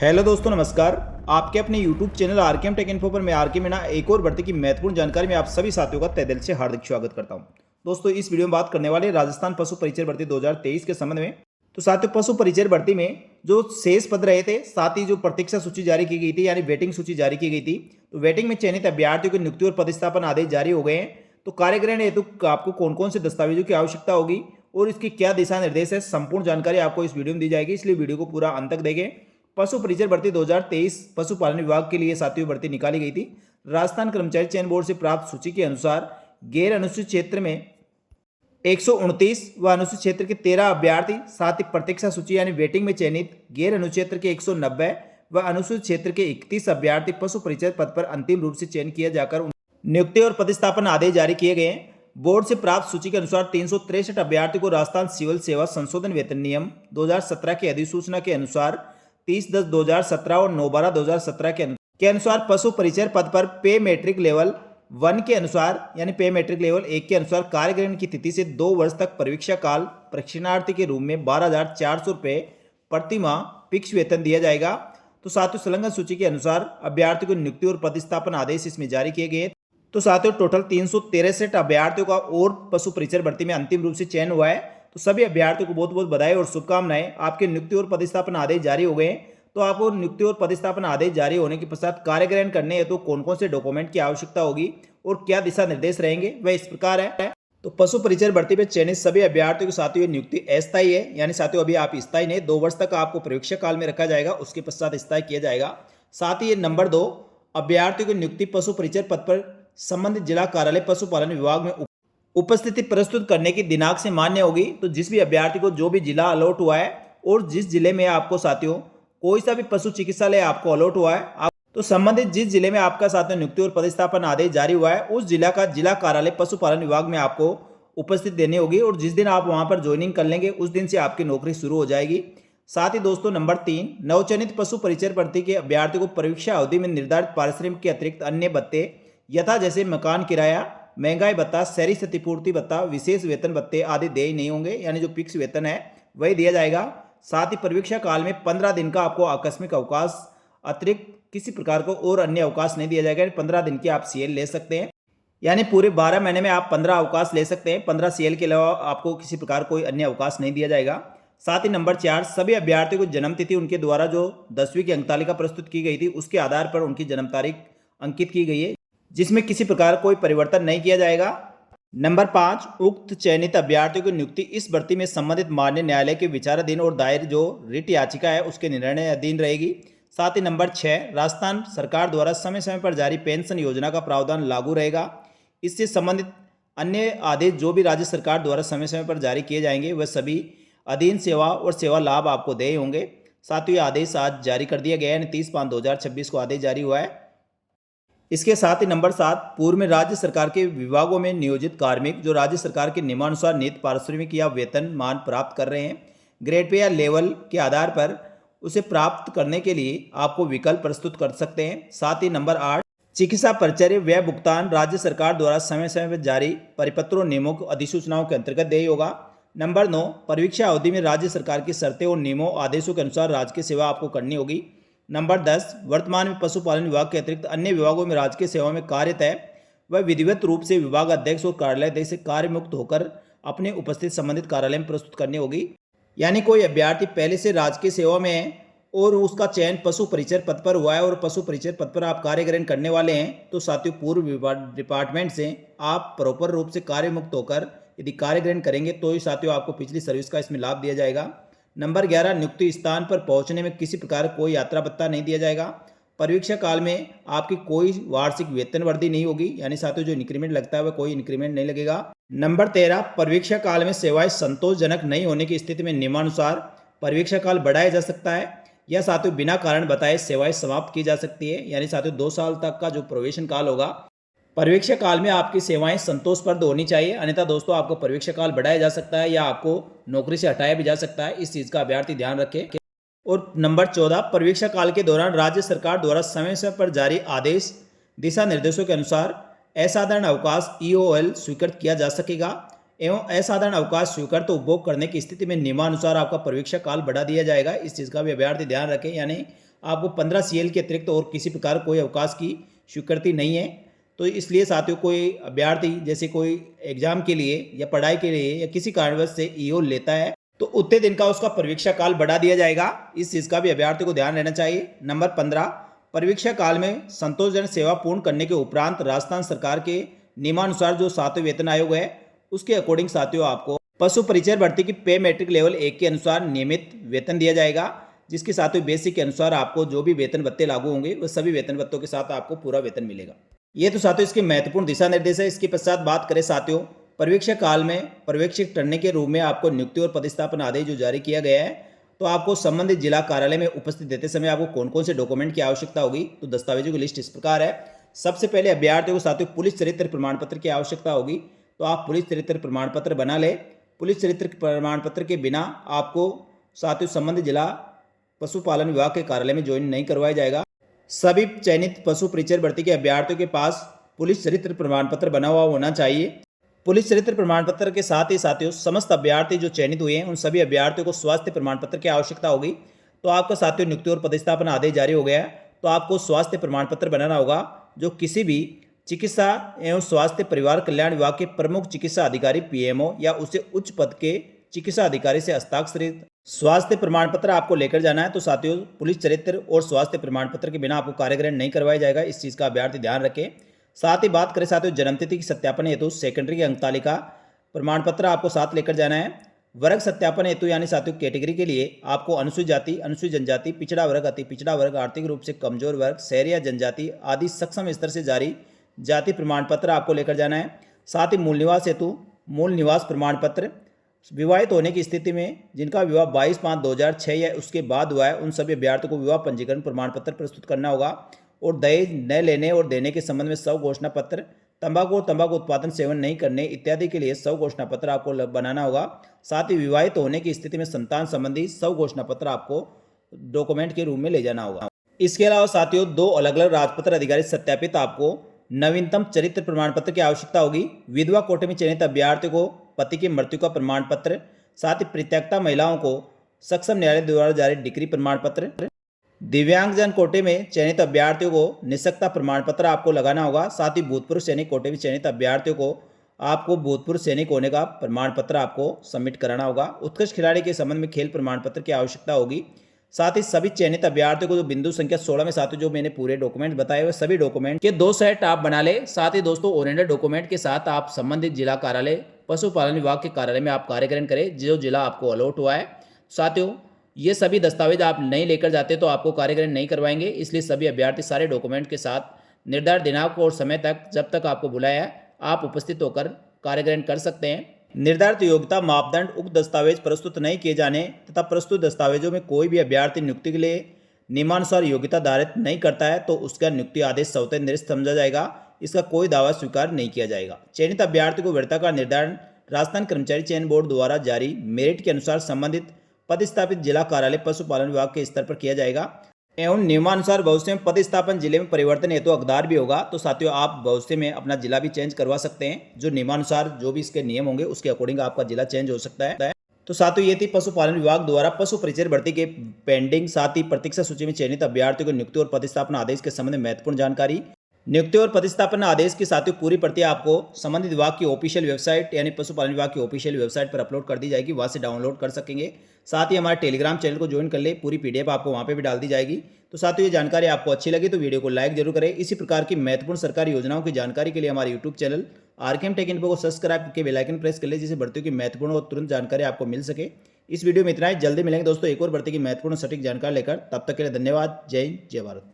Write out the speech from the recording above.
Hello दोस्तों, नमस्कार। आपके अपने YouTube channel RKM take info पर मैं आरके मीणा एक और भर्ती की महत्वपूर्ण जानकारी में आप सभी साथियों का तहे दिल से हार्दिक स्वागत करता हूं। दोस्तों, इस वीडियो में बात करने वाले राजस्थान पशु परिचय भर्ती 2023 के संबंध में। तो साथियों, पशु परिचय भर्ती में जो शेष पद रहे थे, साथ ही जो प्रतीक्षा सूची जारी की गई थी यानी वेटिंग सूची जारी की गई थी, तो वेटिंग में चयनित अभ्यर्थियों की नियुक्ति और पदस्थापन आदेश जारी हो गए हैं। तो कार्यग्रहण हेतु आपको कौन कौन से दस्तावेजों की आवश्यकता होगी और इसकी क्या दिशा निर्देश है, संपूर्ण जानकारी आपको इस वीडियो में दी जाएगी, इसलिए वीडियो को पूरा अंत तक देखें। पशु परिचय भर्ती 2023 पशुपालन विभाग के लिए सातवीं भर्ती निकाली गई थी। राजस्थान कर्मचारी चयन बोर्ड से प्राप्त सूची के अनुसार गैर अनुसूचित क्षेत्र में 129 व अनुसूचित क्षेत्र के 13 अभ्यर्थी, साथ ही प्रतीक्षा सूची यानी वेटिंग में चयनित गैर अनुसूचित क्षेत्र के 190 व अनुसूचित क्षेत्र के 31 अभ्यर्थी पशु परिचय पद पर अंतिम रूप से चयन किया जाकर नियुक्ति और पदस्थापन आदेश जारी किए गए हैं। बोर्ड से प्राप्त सूची के अनुसार 363 अभ्यर्थियों को राजस्थान सिविल सेवा संशोधन वेतन नियम 2017 की अधिसूचना के अनुसार 30/10/2017 और 9/12/2017 के अनुसार पशु परिचय पद पर पे मैट्रिक लेवल 1 के अनुसार यानी पे मैट्रिक लेवल 1 के अनुसार कार्यग्रहण की तिथि से 2 वर्ष तक परीक्षा काल प्रशिक्षणार्थी के रूप में 12,400 रुपये प्रति माह फिक्स वेतन दिया जाएगा। तो साथियों, संलग्न सूची के अनुसार अभ्यर्थी को नियुक्ति और पदस्थापन आदेश इसमें जारी किए गए। तो साथियों, टोटल 363 अभ्यर्थियों का और पशु परिचय भर्ती में अंतिम रूप से चयन हुआ है। तो सभी अभ्यर्थियों को बहुत बहुत बधाई और शुभकामनाएं। आपके नियुक्ति और पदस्थापन आदेश जारी हो गए हैं। तो आपको नियुक्ति और पदस्थापन आदेश जारी होने के पश्चात कार्यग्रहण करने हेतु कौन कौन से डॉक्यूमेंट की आवश्यकता होगी और क्या दिशा निर्देश रहेंगे, वह इस प्रकार है। तो पशु परिचय भर्ती में चयनित सभी अभ्यर्थियों के साथियों नियुक्ति अस्थायी है, यानी साथियों अभी आप स्थायी नहीं, 2 वर्ष तक आपको परीक्षा काल में रखा जाएगा, उसके पश्चात स्थायी किया जाएगा। साथ ही ये नंबर 2, अभ्यर्थियों की नियुक्ति पशु परिचय पद पर संबंधित जिला कार्यालय पशुपालन विभाग में उपस्थिति प्रस्तुत करने की दिनांक से मान्य होगी। तो जिस भी अभ्यर्थी को जो भी जिला अलॉट हुआ है और जिस जिले में आपको साथियों कोई सा भी पशु चिकित्सालय आपको अलॉट हुआ है, आप तो संबंधित जिस जिले में आपका साथियों नियुक्ति और पदस्थापन आदेश जारी हुआ है, उस जिला का जिला कार्यालय पशुपालन विभाग में आपको उपस्थित देनी होगी और जिस दिन आप वहां पर ज्वाइनिंग कर लेंगे उस दिन से आपकी नौकरी शुरू हो जाएगी। साथ ही दोस्तों, नंबर 3, नवचयनित पशु परिचय भर्ती के अभ्यर्थी को परीक्षा अवधि में निर्धारित पारिश्रमिक के अतिरिक्त अन्य भत्ते यथा जैसे मकान किराया, महंगाई भत्ता, शहरी क्षतिपूर्ति भत्ता, विशेष वेतन भत्ते आदि देय नहीं होंगे, यानी जो फिक्स वेतन है वही दिया जाएगा। साथ ही परीक्षा काल में 15 दिन का आपको आकस्मिक अवकाश अतिरिक्त किसी प्रकार को और अन्य अवकाश नहीं दिया जाएगा। 15 दिन की आप सीएल ले सकते हैं, यानी पूरे 12 महीने में आप 15 अवकाश ले सकते हैं। 15 सीएल के अलावा आपको किसी प्रकार कोई अन्य अवकाश नहीं दिया जाएगा। साथ ही नंबर 4, सभी अभ्यर्थियों को जन्म तिथि उनके द्वारा जो 10वीं की अंकतालिका प्रस्तुत की गई थी उसके आधार पर उनकी जन्म तारीख अंकित की गई है, जिसमें किसी प्रकार कोई परिवर्तन नहीं किया जाएगा। नंबर 5, उक्त चयनित अभ्यर्थियों की नियुक्ति इस भर्ती में संबंधित माननीय न्यायालय के विचाराधीन और दायर जो रिट याचिका है उसके निर्णय अधीन रहेगी। साथ ही नंबर 6, राजस्थान सरकार द्वारा समय समय पर जारी पेंशन योजना का प्रावधान लागू रहेगा। इससे संबंधित अन्य आदेश जो भी राज्य सरकार द्वारा समय समय पर जारी किए जाएंगे वह सभी अधीन सेवा और सेवा लाभ आपको देय होंगे। साथ ही आदेश आज जारी कर दिया गया है, 30/5/2026 को आदेश जारी हुआ है। इसके साथ ही नंबर 7, पूर्व में राज्य सरकार के विभागों में नियोजित कार्मिक जो राज्य सरकार के नियमानुसार नियत पारिश्रमिक या वेतन मान प्राप्त कर रहे हैं, ग्रेड पे या लेवल के आधार पर उसे प्राप्त करने के लिए आपको विकल्प प्रस्तुत कर सकते हैं। साथ ही नंबर 8, चिकित्सा परिचर्य व्यय भुगतान राज्य सरकार द्वारा समय समय पर जारी परिपत्रों, नियमों, अधिसूचनाओं के अंतर्गत देय होगा। नंबर 9, परीक्षा अवधि में राज्य सरकार की शर्तें और नियमों आदेशों के अनुसार राजकीय सेवा आपको करनी होगी। नंबर 10, वर्तमान में पशुपालन विभाग के अतिरिक्त अन्य विभागों में राजकीय सेवा में कार्यरत है वह विधिवत रूप से विभाग अध्यक्ष और कार्यालय अध्यक्ष से कार्य मुक्त होकर अपने उपस्थित संबंधित कार्यालय में प्रस्तुत करनी होगी। यानी कोई अभ्यर्थी पहले से राजकीय सेवा में है और उसका चयन पशु परिचय पद पर हुआ है और पशु परिचय पद पर आप कार्यग्रहण करने वाले हैं, तो साथियों पूर्व डिपार्टमेंट से आप प्रॉपर रूप से कार्य मुक्त होकर यदि कार्यग्रहण करेंगे तो ही साथियों आपको पिछली सर्विस का इसमें लाभ दिया जाएगा। नंबर 11, नियुक्ति स्थान पर पहुंचने में किसी प्रकार कोई यात्रा भत्ता नहीं दिया जाएगा। परीक्षा काल में आपकी कोई वार्षिक वेतन वृद्धि नहीं होगी, यानी साथियों जो इंक्रीमेंट लगता है वह कोई इंक्रीमेंट नहीं लगेगा। नंबर 13, परीक्षा काल में सेवाएं संतोषजनक नहीं होने की स्थिति में नियमानुसार परीक्षा काल बढ़ाया जा सकता है या साथियों बिना कारण बताए सेवाएं समाप्त की जा सकती है, यानी साथियों 2 साल तक का जो प्रवेशन काल होगा, परीक्षा काल में आपकी सेवाएं संतोषप्रद होनी चाहिए, अन्यथा दोस्तों आपको परीक्षा काल बढ़ाया जा सकता है या आपको नौकरी से हटाया भी जा सकता है। इस चीज़ का अभ्यर्थी ध्यान रखें। और नंबर 14, परीक्षा काल के दौरान राज्य सरकार द्वारा समय समय पर जारी आदेश दिशा निर्देशों के अनुसार असाधारण अवकाश EOL स्वीकृत किया जा सकेगा एवं असाधारण अवकाश स्वीकृत उपभोग करने की स्थिति में नियमानुसार आपका परीक्षा काल बढ़ा दिया जाएगा। इस चीज़ का भी अभ्यर्थी ध्यान रखें, यानी आपको 15 CL के अतिरिक्त और किसी प्रकार कोई अवकाश की स्वीकृति नहीं है। तो इसलिए साथियों कोई अभ्यर्थी जैसे कोई एग्जाम के लिए या पढ़ाई के लिए या किसी कारणवश से ईओ लेता है तो उतने दिन का उसका परीक्षा काल बढ़ा दिया जाएगा। इस चीज़ का भी अभ्यर्थी को ध्यान रहना चाहिए। नंबर 15, परीक्षा काल में संतोषजनक सेवा पूर्ण करने के उपरांत राजस्थान सरकार के नियमानुसार जो 7वें वेतन आयोग है उसके अकॉर्डिंग साथियों आपको पशु परिचर भर्ती की पे मैट्रिक लेवल 1 के अनुसार नियमित वेतन दिया जाएगा, जिसके साथियों बेसिक के अनुसार आपको जो भी वेतन भत्ते लागू होंगे वह सभी वेतन भत्तों के साथ आपको पूरा वेतन मिलेगा। ये तो साथियों इसके महत्वपूर्ण दिशा निर्देश है। इसके पश्चात बात करें साथियों परीक्षा काल में पर्यवेक्षक टर्नी के रूप में आपको नियुक्ति और पदस्थापन आदेश जो जारी किया गया है, तो आपको संबंधित जिला कार्यालय में उपस्थित देते समय आपको कौन कौन से डॉक्यूमेंट की आवश्यकता होगी, तो दस्तावेजों की लिस्ट इस प्रकार है। सबसे पहले अभ्यर्थियों को साथियों पुलिस चरित्र प्रमाण पत्र की आवश्यकता होगी, तो आप पुलिस चरित्र प्रमाण पत्र बना ले। पुलिस चरित्र प्रमाण पत्र के बिना आपको साथियों संबंधित जिला पशुपालन विभाग के कार्यालय में ज्वाइन नहीं करवाया जाएगा। सभी चयनित पशु परिचर भर्ती के अभ्यर्थियों के पास पुलिस चरित्र प्रमाण पत्र बना हुआ होना चाहिए। पुलिस चरित्र प्रमाण पत्र के साथ ही साथियों समस्त अभ्यर्थी जो चयनित हुए हैं उन सभी अभ्यर्थियों को स्वास्थ्य प्रमाण पत्र की आवश्यकता होगी। तो आपका साथियों नियुक्ति और पदस्थापन आदेश जारी हो गया है, तो आपको स्वास्थ्य प्रमाण पत्र बनाना होगा जो किसी भी चिकित्सा एवं स्वास्थ्य परिवार कल्याण विभाग के प्रमुख चिकित्सा अधिकारी पीएमओ या उससे उच्च पद के चिकित्सा अधिकारी से हस्ताक्षरित स्वास्थ्य प्रमाण पत्र आपको लेकर जाना है। तो साथियों पुलिस चरित्र और स्वास्थ्य प्रमाण पत्र के बिना आपको कार्य ग्रहण नहीं करवाया जाएगा, इस चीज़ का अभ्यर्थी ध्यान रखें। साथ ही बात करें साथियों जन्मतिथि की सत्यापन हेतु सेकेंडरी की अंकतालिका प्रमाण पत्र आपको साथ लेकर जाना है। वर्ग सत्यापन हेतु यानी साथियों कैटेगरी के लिए आपको अनुसूचित जाति, अनुसूचित जनजाति, पिछड़ा वर्ग, अति पिछड़ा वर्ग, आर्थिक रूप से कमजोर वर्ग, शहरी या जनजाति आदि सक्षम स्तर से जारी जाति प्रमाण पत्र आपको लेकर जाना है। साथ ही मूल निवास हेतु मूल निवास प्रमाण पत्र, विवाहित होने की स्थिति में जिनका विवाह 22/5/2006 या उसके बाद हुआ है उन सभी अभ्यर्थियों को विवाह पंजीकरण प्रमाण पत्र प्रस्तुत करना होगा। और दहेज न लेने और देने के संबंध में स्व घोषणा पत्र, तंबाकू और तंबाकू उत्पादन सेवन नहीं करने इत्यादि के लिए स्व घोषणा पत्र आपको बनाना होगा। साथ ही विवाहित होने की स्थिति में संतान संबंधी स्व घोषणा पत्र आपको डॉक्यूमेंट के रूप में ले जाना होगा। इसके अलावा साथियों 2 अलग अलग राजपत्र अधिकारी सत्यापित आपको नवीनतम चरित्र प्रमाण पत्र की आवश्यकता होगी। विधवा कोटे में चयनित अभ्यर्थियों को पति की मृत्यु का प्रमाण पत्र, साथ ही परित्यक्ता महिलाओं को सक्षम न्यायालय द्वारा जारी डिग्री प्रमाण पत्र, दिव्यांगजन कोटे में चयनित अभ्यर्थियों को निःशक्ता प्रमाण पत्र आपको लगाना होगा। साथ ही भूतपूर्व सैनिक कोटे में चयनित अभ्यर्थियों को आपको भूतपूर्व सैनिक होने का प्रमाण पत्र आपको सबमिट कराना होगा। उत्कृष्ट खिलाड़ी के संबंध में खेल प्रमाण पत्र की आवश्यकता होगी। साथ ही सभी चयनित अभ्यर्थियों को जो बिंदु संख्या 16 में साथ जो मैंने पूरे डॉक्यूमेंट बताए हुए सभी डॉक्यूमेंट के 2 सेट आप बना ले। साथ ही दोस्तों ओरिएंटेड डॉक्यूमेंट के साथ आप संबंधित जिला कार्यालय पशुपालन विभाग के कार्यालय में आप कार्य ग्रहण करें जो जिला आपको अलॉट हुआ है। साथियों ये सभी दस्तावेज आप नहीं लेकर जाते तो आपको कार्य ग्रहण नहीं करवाएंगे, इसलिए सभी अभ्यर्थी सारे डॉक्यूमेंट के साथ निर्धारित दिनांक और समय तक जब तक आपको बुलाया आप उपस्थित होकर कार्य ग्रहण कर सकते हैं। निर्धारित योग्यता मापदंड उक्त दस्तावेज प्रस्तुत नहीं किए जाने तथा प्रस्तुत दस्तावेजों में कोई भी अभ्यर्थी नियुक्ति के लिए नियमानुसार योग्यता धारित नहीं करता है तो उसका नियुक्ति आदेश स्वतः निरस्त समझा जाएगा, इसका कोई दावा स्वीकार नहीं किया जाएगा। चयनित अभ्यर्थी को वरीयता का निर्धारण राजस्थान कर्मचारी चयन बोर्ड द्वारा जारी मेरिट के अनुसार संबंधित पदस्थापित जिला कार्यालय पशुपालन विभाग के स्तर पर किया जाएगा एवं नियमानुसार भविष्य में पदस्थापन जिले में परिवर्तन हेतु हकदार भी होगा। तो साथियों आप भविष्य में अपना जिला भी चेंज करवा सकते हैं, जो नियमानुसार जो भी इसके नियम होंगे उसके अकॉर्डिंग आपका जिला चेंज हो सकता है। तो साथियों ये थी पशुपालन विभाग द्वारा पशु परिचर भर्ती के पेंडिंग साथ ही प्रतीक्षा सूची में चयनित अभ्यर्थियों को नियुक्ति और पदस्थापना आदेश के संबंध में महत्वपूर्ण जानकारी। नियुक्ति और पदस्थापना आदेश की साथियों पूरी प्रति आपको संबंधित विभाग की ऑफिशियल वेबसाइट यानी पशुपालन विभाग की ऑफिशियल वेबसाइट पर अपलोड कर दी जाएगी, वहां से डाउनलोड कर सकेंगे। साथ ही हमारे टेलीग्राम चैनल को ज्वाइन कर ले, पूरी पीडीएफ आपको वहां पे भी डाल दी जाएगी। तो साथियों ये जानकारी आपको अच्छी लगी तो वीडियो को लाइक जरूर करें। इसी प्रकार की महत्वपूर्ण सरकारी योजनाओं की जानकारी के लिए हमारे YouTube channel RKM take info को सब्सक्राइब करके बेल आइकन प्रेस कर ले, जिससे भर्तियों की महत्वपूर्ण और तुरंत जानकारी आपको मिल सके। इस वीडियो में इतना ही, जल्दी मिलेंगे दोस्तों एक और भर्ती की महत्वपूर्ण सटीक जानकारी लेकर। तब तक के लिए धन्यवाद। जय हिंद, जय भारत।